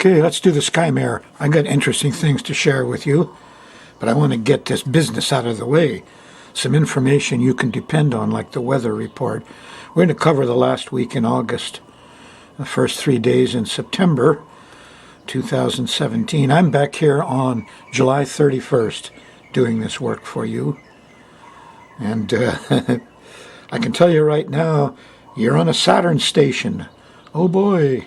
Okay, let's do the Sky Mare. I got interesting things to share with you, but I want to get this business out of the way. Some information you can depend on, like the weather report. We're going to cover the last week in August, the first 3 days in September 2017. I'm back here on July 31st doing this work for you. And I can tell you right now, you're on a Saturn station. Oh boy.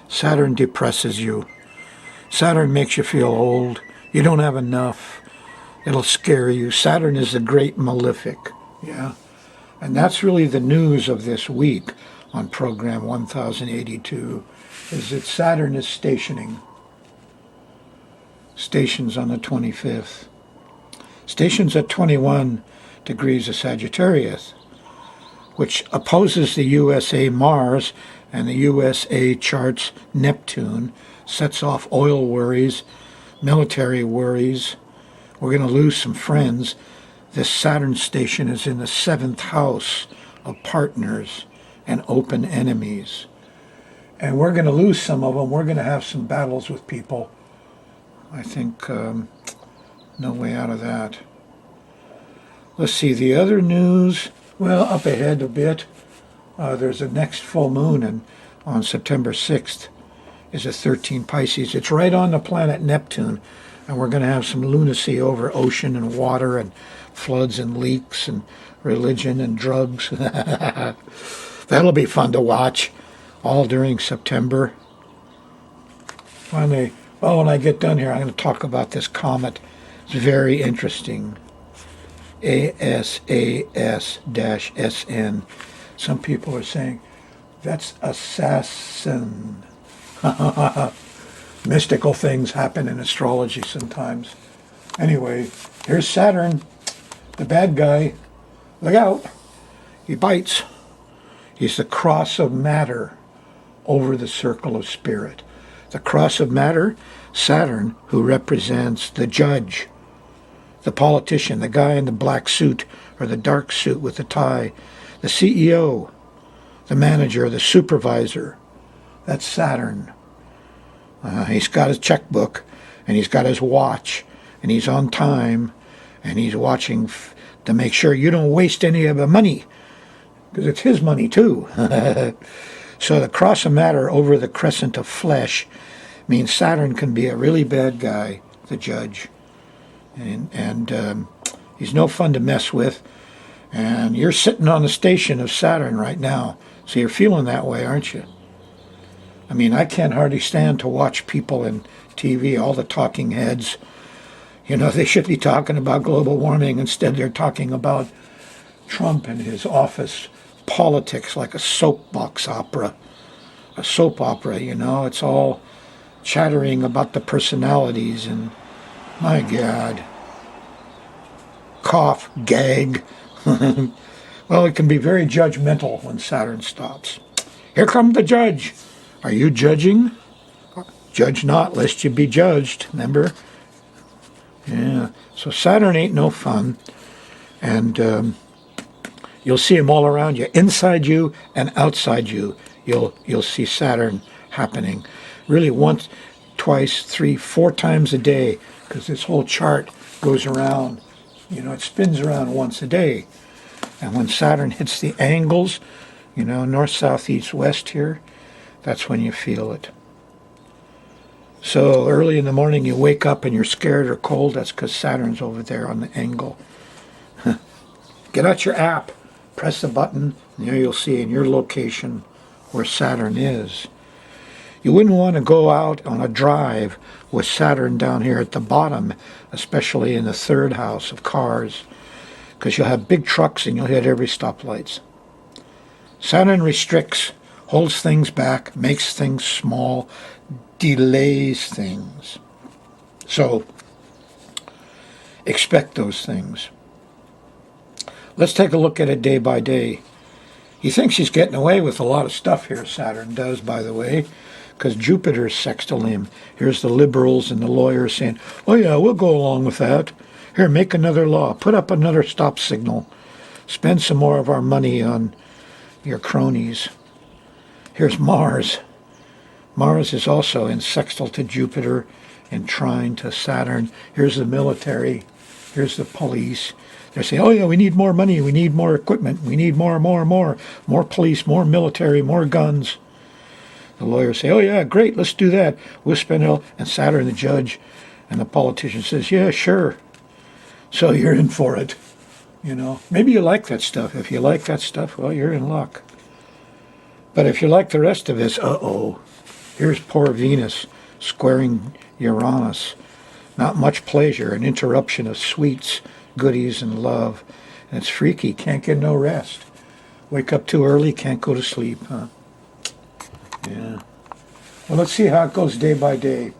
Saturn depresses you. Saturn makes you feel old. You don't have enough. It'll scare you. Saturn is the great malefic. Yeah. And that's really the news of this week on program 1082, is that Saturn is stationing. Stations on the 25th. Stations at 21 degrees of Sagittarius, which opposes the USA Mars, and the USA charts Neptune, sets off oil worries, military worries. We're going to lose some friends. This Saturn station is in the 7th house of partners and open enemies. And we're going to lose some of them. We're going to have some battles with people. I think no way out of that. Let's see, the other news, well, up ahead a bit. There's a next full moon on September 6th is a 13 Pisces. It's right on the planet Neptune, and we're going to have some lunacy over ocean and water and floods and leaks and religion and drugs. That'll be fun to watch, all during September. Finally, well, when I get done here, I'm going to talk about this comet. It's very interesting. ASAS-SN. Some people are saying, that's assassin. Mystical things happen in astrology sometimes. Anyway, here's Saturn, the bad guy. Look out. He bites. He's the cross of matter over the circle of spirit. The cross of matter, Saturn, who represents the judge, the politician, the guy in the black suit or the dark suit with the tie, the CEO, the manager, the supervisor. That's Saturn. He's got his checkbook, and he's got his watch, and he's on time, and he's watching to make sure you don't waste any of the money, because it's his money too. So the cross of matter over the crescent of flesh means Saturn can be a really bad guy, the judge. And he's no fun to mess with. And you're sitting on the station of Saturn right now, so you're feeling that way, aren't you? I mean, I can't hardly stand to watch people in TV, all the talking heads. You know, they should be talking about global warming. Instead, they're talking about Trump and his office politics like a soapbox opera. A soap opera, you know. It's all chattering about the personalities and, my God, cough, gag. Well, it can be very judgmental when Saturn stops. Here comes the judge. Are you judging? Judge not, lest you be judged, remember? Yeah, so Saturn ain't no fun. And you'll see him all around you, inside you and outside you. You'll see Saturn happening. Really once, twice, 3, 4 times a day, because this whole chart goes around. You know, it spins around once a day. And when Saturn hits the angles, you know, north, south, east, west here, that's when you feel it. So early in the morning you wake up and you're scared or cold, that's because Saturn's over there on the angle. Get out your app, press the button, and there you'll see in your location where Saturn is. You wouldn't want to go out on a drive with Saturn down here at the bottom, especially in the 3rd house of cars, because you'll have big trucks and you'll hit every stoplights. Saturn restricts, holds things back, makes things small, delays things. So, expect those things. Let's take a look at it day by day. He thinks he's getting away with a lot of stuff here, Saturn does, by the way, because Jupiter's sextile him. Here's the liberals and the lawyers saying, oh yeah, we'll go along with that. Here, make another law. Put up another stop signal. Spend some more of our money on your cronies. Here's Mars. Mars is also in sextile to Jupiter and trine to Saturn. Here's the military. Here's the police. They're saying, oh, yeah, we need more money. We need more equipment. We need more police, more military, more guns. The lawyers say, oh, yeah, great, let's do that. We'll spend it all. And Saturn, the judge, and the politician says, yeah, sure. So you're in for it. Maybe you like that stuff. If you like that stuff, well, you're in luck. But if you like the rest of this, here's poor Venus squaring Uranus. Not much pleasure, an interruption of sweets, goodies, and love. And it's freaky, can't get no rest. Wake up too early, can't go to sleep, huh? Yeah. Well, let's see how it goes day by day.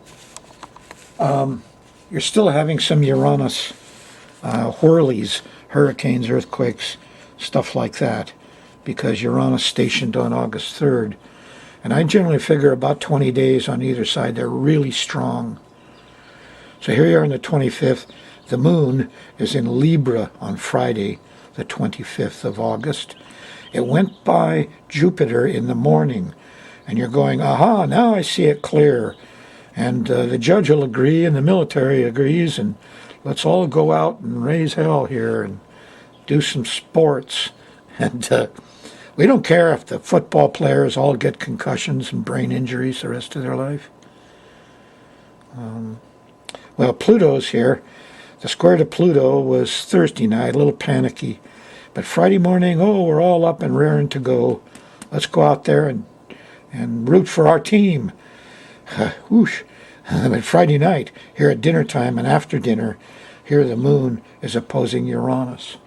You're still having some Uranus whirlies, hurricanes, earthquakes, stuff like that, because Uranus stationed on August 3rd. And I generally figure about 20 days on either side. They're really strong. So here you are on the 25th. The moon is in Libra on Friday, the 25th of August. It went by Jupiter in the morning. And you're going, aha, now I see it clear. And the judge will agree, and the military agrees, and let's all go out and raise hell here and do some sports. And we don't care if the football players all get concussions and brain injuries the rest of their life. Well, Pluto's here. The square to Pluto was Thursday night, a little panicky. But Friday morning, we're all up and raring to go. Let's go out there and root for our team. Whoosh. But Friday night, here at dinner time and after dinner, here the moon is opposing Uranus.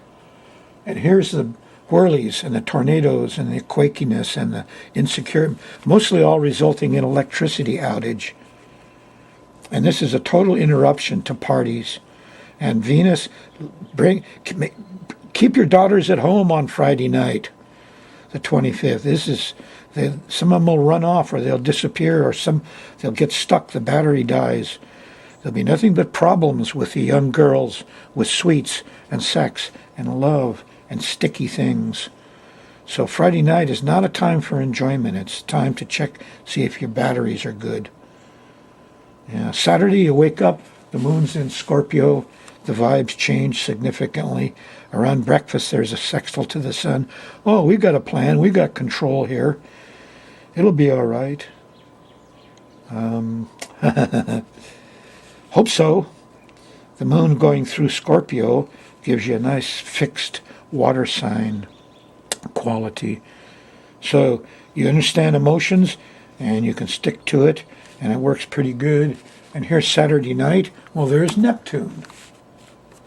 And here's the whirlies and the tornadoes and the quakiness and the insecurity, mostly all resulting in electricity outage. And this is a total interruption to parties. And Venus, keep your daughters at home on Friday night, the 25th. Some of them will run off, or they'll disappear, or they'll get stuck. The battery dies. There'll be nothing but problems with the young girls, with sweets and sex and love and sticky things. So Friday night is not a time for enjoyment. It's time to check, see if your batteries are good. Yeah, Saturday you wake up, the moon's in Scorpio, the vibes change significantly. Around breakfast there's a sextile to the sun. Oh, we got a plan, we got control here. It'll be all right. Hope so. The moon going through Scorpio gives you a nice fixed water sign quality. So you understand emotions and you can stick to it, and it works pretty good. And here's Saturday night. Well, there's Neptune.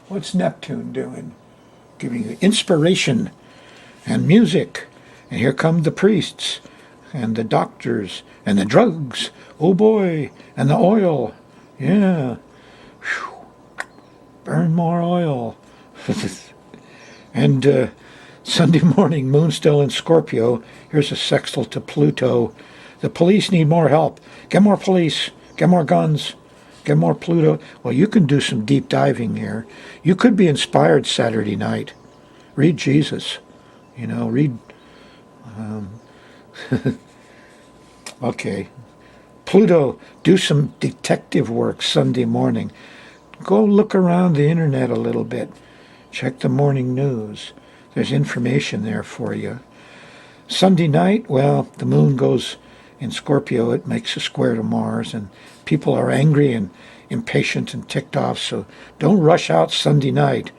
What's Neptune doing? Giving you inspiration and music. And here come the priests and the doctors and the drugs. Oh boy. And the oil. Yeah. Whew. Burn more oil. And Sunday morning, moon still in Scorpio. Here's a sextile to Pluto. The police need more help. Get more police. Get more guns. Get more Pluto. Well, you can do some deep diving here. You could be inspired Saturday night. Read Jesus. Read... Okay. Pluto, do some detective work Sunday morning. Go look around the internet a little bit. Check the morning news. There's information there for you. Sunday night, well, the moon goes in Scorpio. It makes a square to Mars, and people are angry and impatient and ticked off, so don't rush out Sunday night.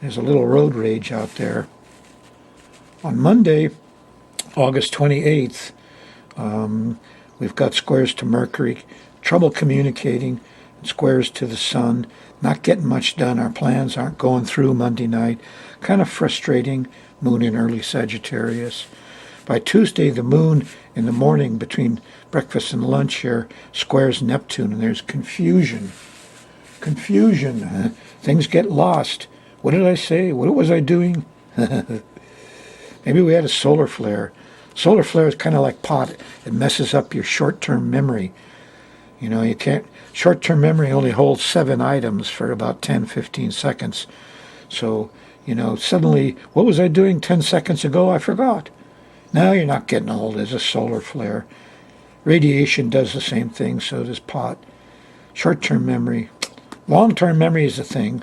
There's a little road rage out there. On Monday, August 28th, we've got squares to Mercury, trouble communicating, squares to the sun, not getting much done. Our plans aren't going through Monday night. Kind of frustrating, moon in early Sagittarius. By Tuesday, the moon in the morning between breakfast and lunch here squares Neptune, and there's confusion. Confusion. Things get lost. What did I say? What was I doing? Maybe we had a solar flare. Solar flare is kind of like pot. It messes up your short-term memory. You can't... Short-term memory only holds 7 items for about 10, 15 seconds. So, suddenly, what was I doing 10 seconds ago? I forgot. Now you're not getting old. There's a solar flare. Radiation does the same thing, so does pot. Short-term memory. Long-term memory is a thing.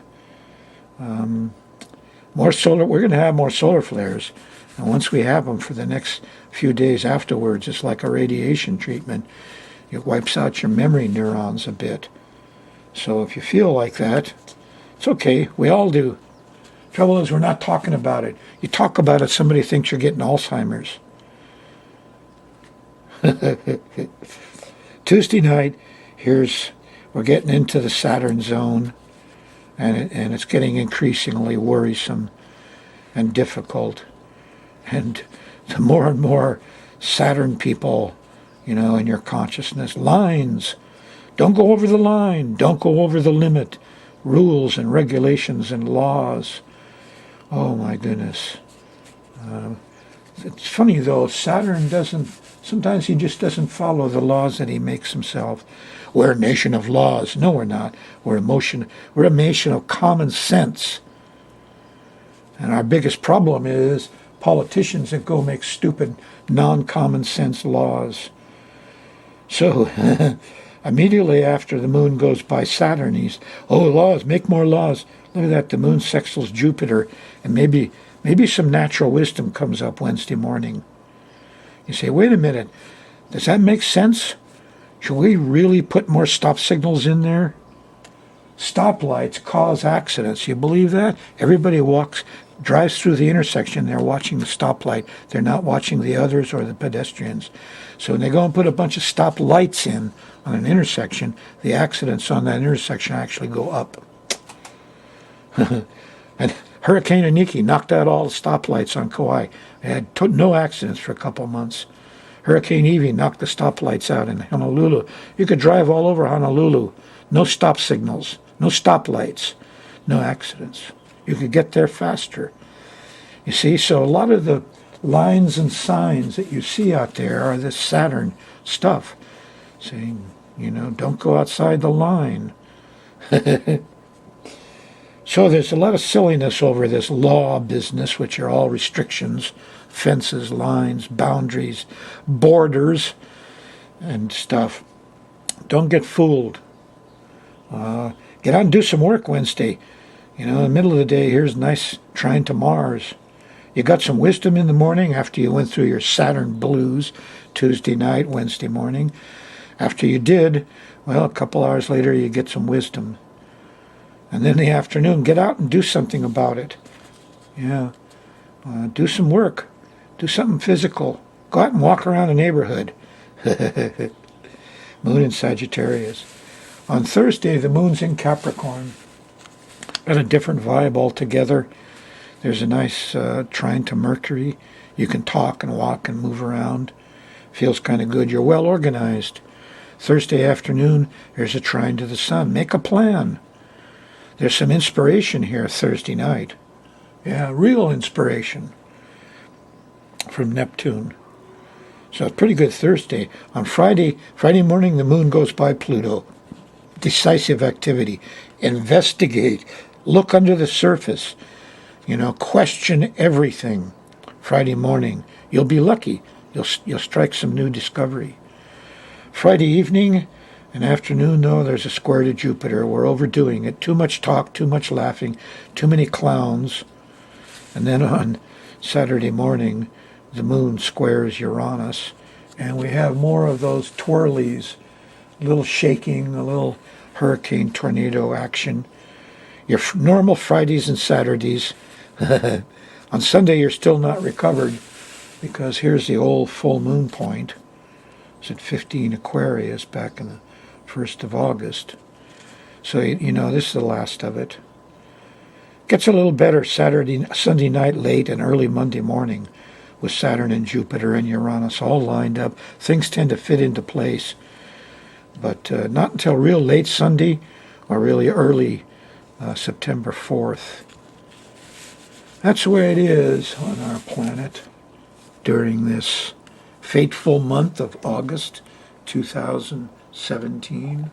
More solar. We're going to have more solar flares. And once we have them for the next few days afterwards, it's like a radiation treatment. It wipes out your memory neurons a bit. So if you feel like that, it's okay. We all do. Trouble is, we're not talking about it. You talk about it, somebody thinks you're getting Alzheimer's. Tuesday night, we're getting into the Saturn zone, and it's getting increasingly worrisome and difficult. And the more and more Saturn people, in your consciousness, lines. Don't go over the line. Don't go over the limit. Rules and regulations and laws. Oh my goodness. It's funny though, Saturn sometimes he just doesn't follow the laws that he makes himself. We're a nation of laws. No, we're not. We're a nation of common sense. And our biggest problem is politicians that go make stupid, non-common sense laws. So, immediately after the moon goes by Saturn, laws, make more laws. Look at that, the moon sextiles Jupiter, and maybe some natural wisdom comes up Wednesday morning. You say, wait a minute, does that make sense? Should we really put more stop signals in there? Stoplights cause accidents. You believe that? Everybody drives through the intersection. They're watching the stoplight. They're not watching the others or the pedestrians. So when they go and put a bunch of stop lights in on an intersection, the accidents on that intersection actually go up. And Hurricane Aniki knocked out all the stoplights on Kauai. They had no accidents for a couple of months. Hurricane Evie knocked the stoplights out in Honolulu. You could drive all over Honolulu. No stop signals, no stoplights, no accidents. You could get there faster. You see, so a lot of the lines and signs that you see out there are this Saturn stuff, saying, don't go outside the line. So there's a lot of silliness over this law business, which are all restrictions, fences, lines, boundaries, borders, and stuff. Don't get fooled. Get out and do some work Wednesday. In the middle of the day, here's nice trine to Mars. You got some wisdom in the morning after you went through your Saturn blues Tuesday night, Wednesday morning. After you did, a couple hours later, you get some wisdom. And then in the afternoon, get out and do something about it. Yeah. Do some work. Do something physical. Go out and walk around the neighborhood. Moon in Sagittarius. On Thursday, the moon's in Capricorn. Got a different vibe altogether. There's a nice trine to Mercury. You can talk and walk and move around. Feels kind of good. You're well organized. Thursday afternoon, there's a trine to the sun. Make a plan. There's some inspiration here Thursday night. Yeah, real inspiration from Neptune. So it's pretty good Thursday. On Friday morning, the moon goes by Pluto. Decisive activity. Investigate. Look under the surface. Question everything. Friday morning, you'll be lucky. You'll strike some new discovery. Friday evening and afternoon, though, there's a square to Jupiter. We're overdoing it. Too much talk, too much laughing, too many clowns. And then on Saturday morning, the moon squares Uranus, and we have more of those twirlies, a little shaking, a little hurricane tornado action. Your normal Fridays and Saturdays. On Sunday, you're still not recovered, because here's the old full moon point. It's at 15 Aquarius back in the 1st of August. So, this is the last of it. Gets a little better Sunday night late and early Monday morning with Saturn and Jupiter and Uranus all lined up. Things tend to fit into place. But not until real late Sunday or really early September 4th. That's the way it is on our planet during this fateful month of August 2017.